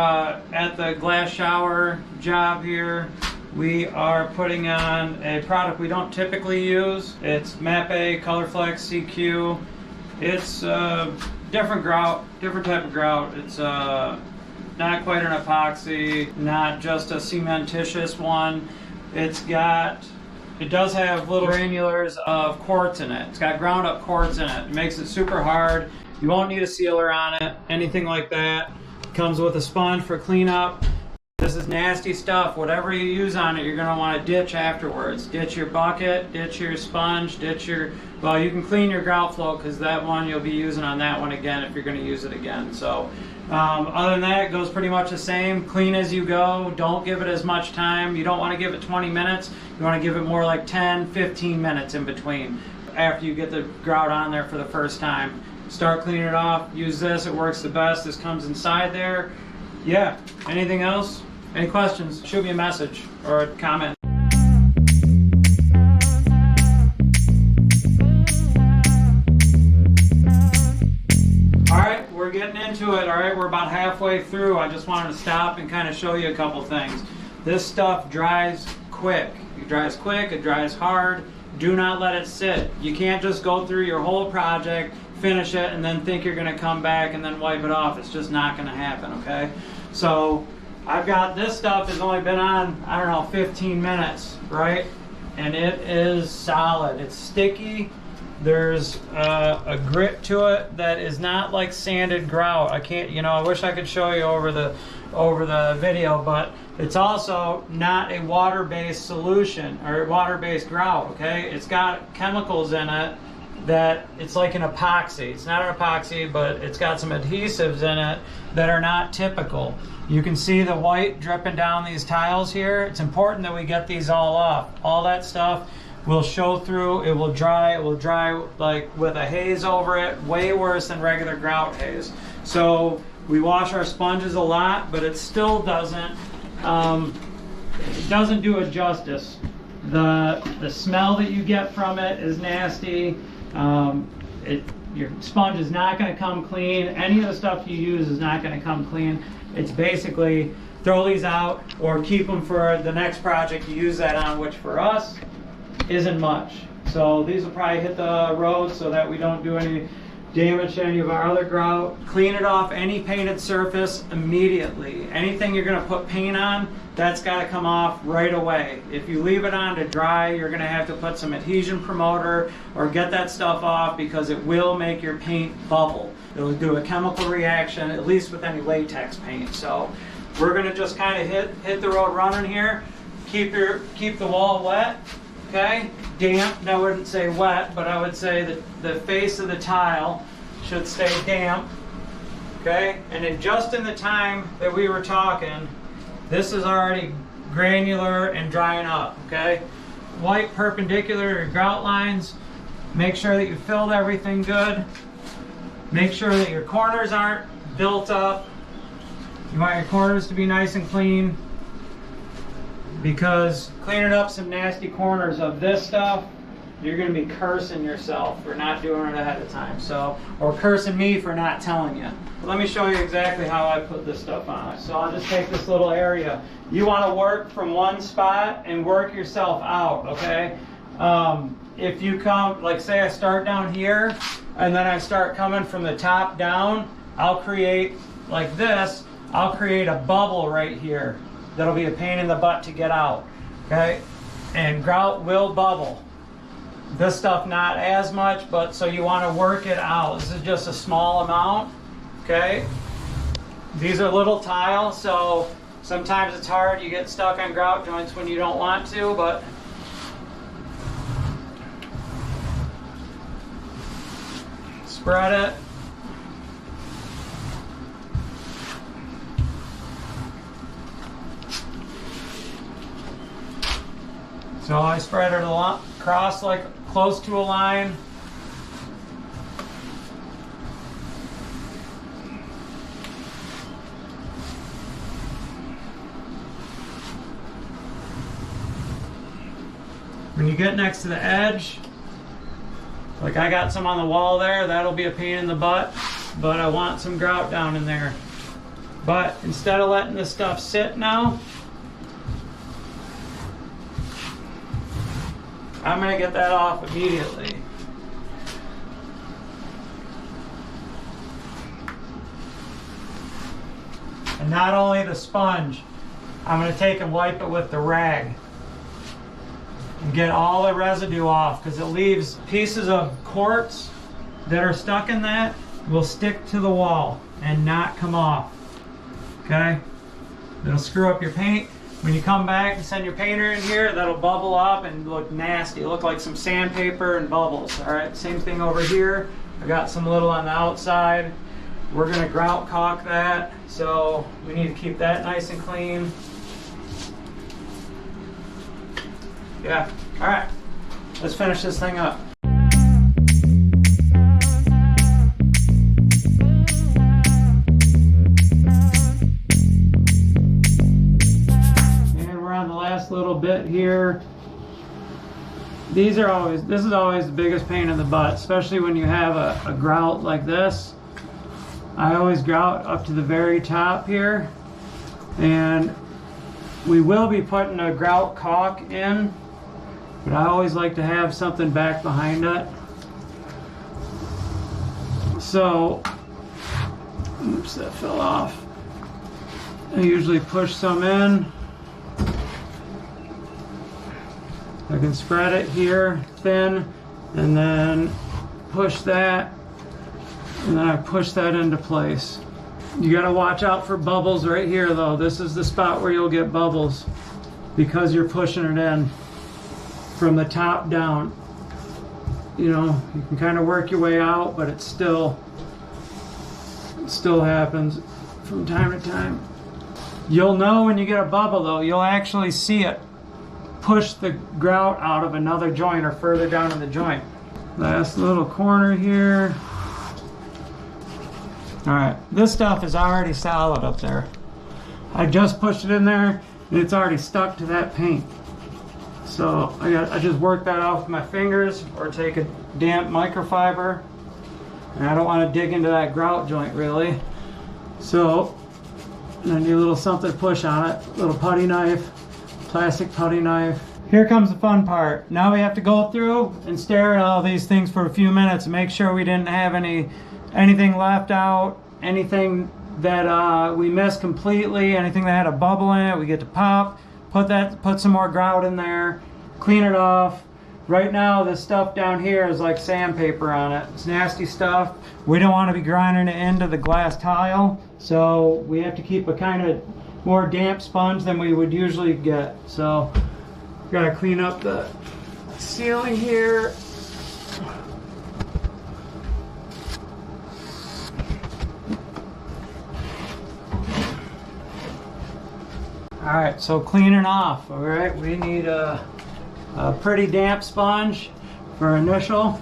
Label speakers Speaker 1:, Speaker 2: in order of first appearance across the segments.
Speaker 1: at the glass shower job here. We are putting on a product we don't typically use. It's MAPEI Flexcolor CQ. It's different grout, different type of grout. It's not quite an epoxy, not just a cementitious one. It does have little granulars of quartz in it. It's got ground up quartz in it. It makes it super hard. You won't need a sealer on it, anything like that. It comes with a sponge for cleanup. This is nasty stuff. Whatever you use on it, you're gonna want to ditch afterwards. Ditch your bucket, ditch your sponge, well, you can clean your grout float because that one you'll be using on that one again if you're gonna use it again. So other than that, it goes pretty much the same. Clean as you go. Don't give it as much time. You don't want to give it 20 minutes. You want to give it more like 10, 15 minutes in between after you get the grout on there for the first time. Start cleaning it off. Use this. It works the best. This comes inside there. Yeah. Anything else? Any questions? Shoot me a message or a comment. Alright, we're getting into it. Alright, we're about halfway through. I just wanted to stop and kind of show you a couple things. This stuff dries quick. It dries quick, it dries hard. Do not let it sit. You can't just go through your whole project, finish it, and then think you're going to come back and then wipe it off. It's just not going to happen, okay? So I've got this stuff has only been on, I don't know, 15 minutes, right? And it is solid. It's sticky. There's a grit to it that is not like sanded grout. I can't, I wish I could show you over the video, but it's also not a water-based solution or water-based grout, okay? It's got chemicals in it that it's like an epoxy. It's not an epoxy, but it's got some adhesives in it that are not typical. You can see the white dripping down these tiles here. It's important that we get these all off. All that stuff will show through, it will dry like with a haze over it, way worse than regular grout haze. So we wash our sponges a lot, but it still doesn't do it justice. The smell that you get from it is nasty. Your sponge is not going to come clean. Any of the stuff you use is not going to come clean. It's basically throw these out or keep them for the next project you use that on, which for us isn't much. So these will probably hit the road so that we don't do any damage to any of our other grout. Clean it off any painted surface immediately. Anything you're going to put paint on, that's got to come off right away. If you leave it on to dry, you're going to have to put some adhesion promoter or get that stuff off because it will make your paint bubble. It'll do a chemical reaction, at least with any latex paint. So we're going to just kind of hit the road running here. Keep the wall wet. Okay, damp, I wouldn't say wet, but I would say that the face of the tile should stay damp. Okay, and then just in the time that we were talking, this is already granular and drying up, okay? White perpendicular to grout lines. Make sure that you filled everything good. Make sure that your corners aren't built up. You want your corners to be nice and clean, because cleaning up some nasty corners of this stuff, you're going to be cursing yourself for not doing it ahead of time. So, or cursing me for not telling you. Let me show you exactly how I put this stuff on. So I'll just take this little area. You want to work from one spot and work yourself out, okay? If you come, like say I start down here and then I start coming from the top down, I'll create like this, I'll create a bubble right here. That'll be a pain in the butt to get out, okay? And grout will bubble. This stuff not as much, but so you want to work it out. This is just a small amount, okay? These are little tiles, so sometimes it's hard. You get stuck on grout joints when you don't want to, but spread it. So I spread it across like close to a line. When you get next to the edge, like I got some on the wall there, that'll be a pain in the butt, but I want some grout down in there. But instead of letting this stuff sit now, I'm gonna get that off immediately. And not only the sponge, I'm gonna take and wipe it with the rag and get all the residue off, because it leaves pieces of quartz that are stuck in that will stick to the wall and not come off. Okay? It'll screw up your paint. When you come back and send your painter in here, that'll bubble up and look nasty. It'll look like some sandpaper and bubbles. All right, same thing over here. I got some little on the outside. We're gonna grout caulk that, so we need to keep that nice and clean. Yeah, all right, let's finish this thing up. Little bit here. This is always the biggest pain in the butt, especially when you have a grout like this. I always grout up to the very top here, and we will be putting a grout caulk in, but I always like to have something back behind it. So, oops, that fell off. I usually push some in. I can spread it here thin and then push that, and then I push that into place. You got to watch out for bubbles right here though. This is the spot where you'll get bubbles because you're pushing it in from the top down. You know, you can kind of work your way out, but it still happens from time to time. You'll know when you get a bubble though. You'll actually see it push the grout out of another joint or further down in the joint. Last little corner here. All right, this stuff is already solid up there. I just pushed it in there and it's already stuck to that paint. So I just work that off with my fingers or take a damp microfiber. And I don't want to dig into that grout joint really. So I need a little something to push on it, a little putty knife. Plastic putty knife. Here comes the fun part. Now we have to go through and stare at all these things for a few minutes and make sure we didn't have anything left out, anything that we missed completely, anything that had a bubble in it. We get to pop, put some more grout in there, clean it off. Right now this stuff down here is like sandpaper on it. It's nasty stuff. We don't want to be grinding it into the glass tile, so we have to keep a kind of more damp sponge than we would usually get. So gotta clean up the ceiling here. All right, so cleaning off. All right, we need a pretty damp sponge for initial.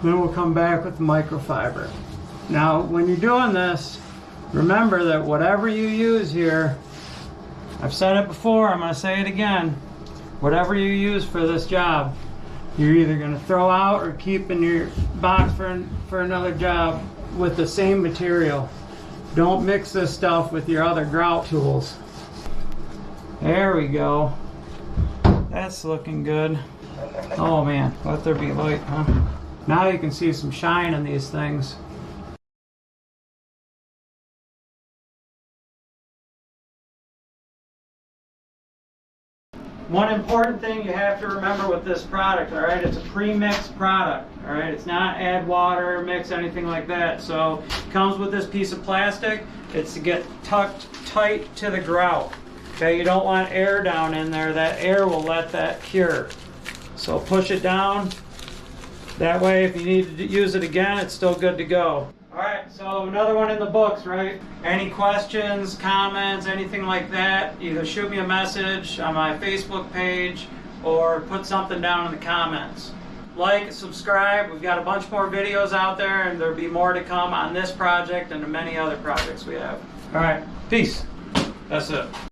Speaker 1: Then we'll come back with the microfiber. Now, when you're doing this, remember that whatever you use here, I've said it before, I'm going to say it again, whatever you use for this job, you're either going to throw out or keep in your box for another job with the same material. Don't mix this stuff with your other grout tools. There we go. That's looking good. Oh man, let there be light, huh? Now you can see some shine in these things. One important thing you have to remember with this product, all right, it's a pre-mixed product, all right? It's not add water, mix, anything like that. So it comes with this piece of plastic. It's to get tucked tight to the grout, okay? You don't want air down in there. That air will let that cure. So push it down. That way, if you need to use it again, it's still good to go. All right, so another one in the books, right? Any questions, comments, anything like that, either shoot me a message on my Facebook page or put something down in the comments. Like, subscribe. We've got a bunch more videos out there, and there'll be more to come on this project and the many other projects we have. All right, peace. That's it.